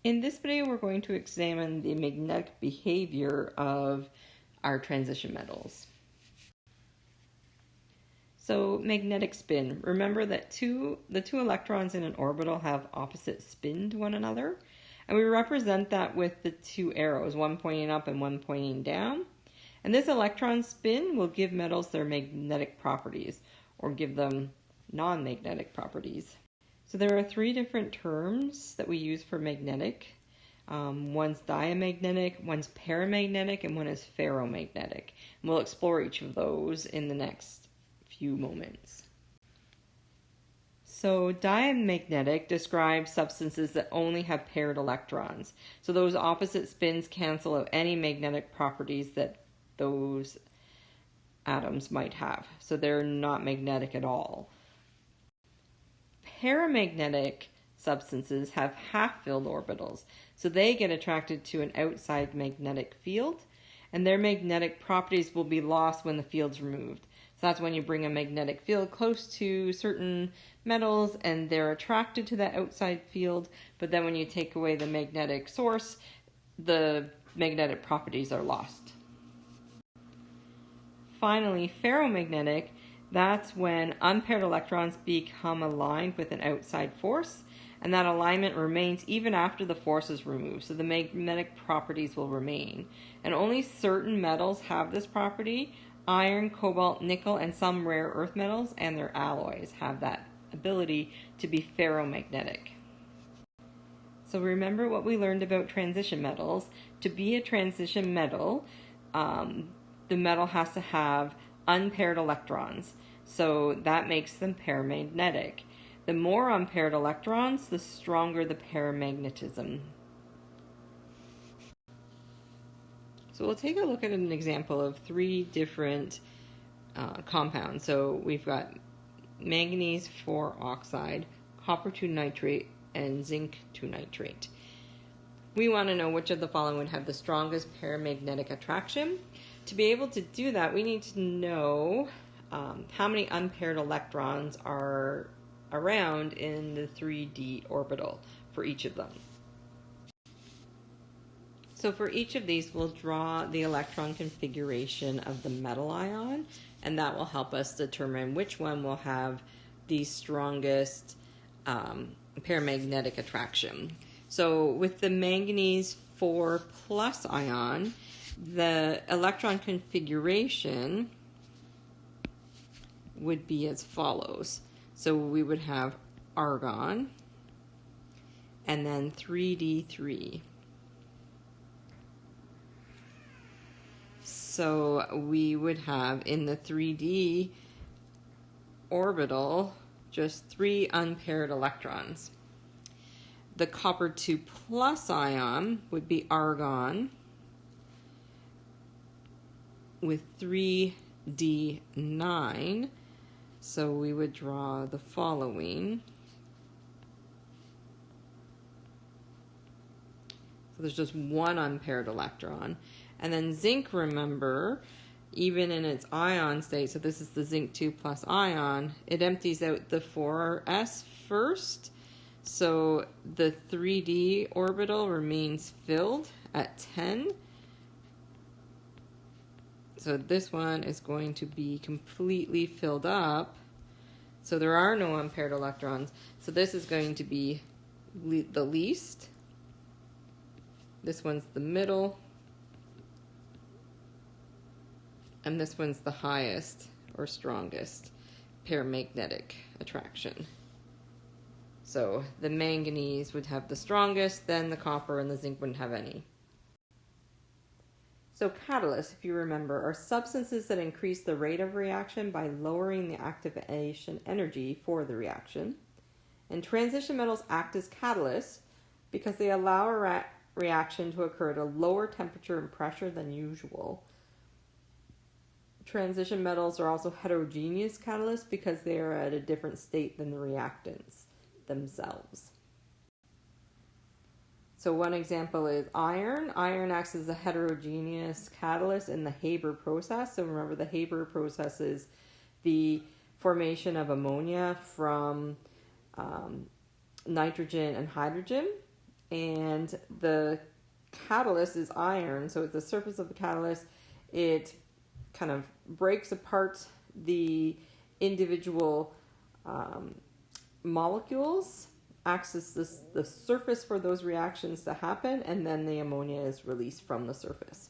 In this video, we're going to examine the magnetic behavior of our transition metals. So, magnetic spin. Remember that the two electrons in an orbital have opposite spin to one another, and we represent that with the two arrows, one pointing up and one pointing down. And this electron spin will give metals their magnetic properties, or give them non-magnetic properties. So there are three different terms that we use for magnetic. One's diamagnetic, one's paramagnetic, and one is ferromagnetic. And we'll explore each of those in the next few moments. So diamagnetic describes substances that only have paired electrons. So those opposite spins cancel out any magnetic properties that those atoms might have. So they're not magnetic at all. Paramagnetic substances have half-filled orbitals, so they get attracted to an outside magnetic field, and their magnetic properties will be lost when the field's removed. So that's when you bring a magnetic field close to certain metals and they're attracted to that outside field, but then when you take away the magnetic source, the magnetic properties are lost. Finally, ferromagnetic, that's when unpaired electrons become aligned with an outside force, and that alignment remains even after the force is removed, so the magnetic properties will remain. And only certain metals have this property. Iron, cobalt, nickel, and some rare earth metals and their alloys have that ability to be ferromagnetic. So remember what we learned about transition metals. To be a transition metal, the metal has to have unpaired electrons. So that makes them paramagnetic. The more unpaired electrons, the stronger the paramagnetism. So we'll take a look at an example of three different compounds. So we've got manganese 4 oxide, copper 2 nitrate, and zinc 2 nitrate. We want to know which of the following would have the strongest paramagnetic attraction. To be able to do that, we need to know how many unpaired electrons are around in the 3D orbital for each of them. So for each of these, we'll draw the electron configuration of the metal ion, and that will help us determine which one will have the strongest paramagnetic attraction. So with the manganese 4 plus ion, the electron configuration would be as follows. So we would have argon and then 3d3. So we would have in the 3D orbital just 3 unpaired electrons. The copper 2 plus ion would be argon with 3d9. So we would draw the following. So there's just one unpaired electron. And then zinc, remember, even in its ion state, so this is the zinc 2 plus ion, it empties out the 4s first. So the 3d orbital remains filled at 10. So this one is going to be completely filled up. So there are no unpaired electrons. So this is going to be the least. This one's the middle. And this one's the highest or strongest paramagnetic attraction. So the manganese would have the strongest, then the copper and the zinc wouldn't have any. So catalysts, if you remember, are substances that increase the rate of reaction by lowering the activation energy for the reaction. And transition metals act as catalysts because they allow a reaction to occur at a lower temperature and pressure than usual. Transition metals are also heterogeneous catalysts because they are at a different state than the reactants themselves. So one example is iron. Iron acts as a heterogeneous catalyst in the Haber process. So remember, the Haber process is the formation of ammonia from nitrogen and hydrogen. and the catalyst is iron. So at the surface of the catalyst, it kind of breaks apart the individual molecules, acts as the surface for those reactions to happen, and then the ammonia is released from the surface.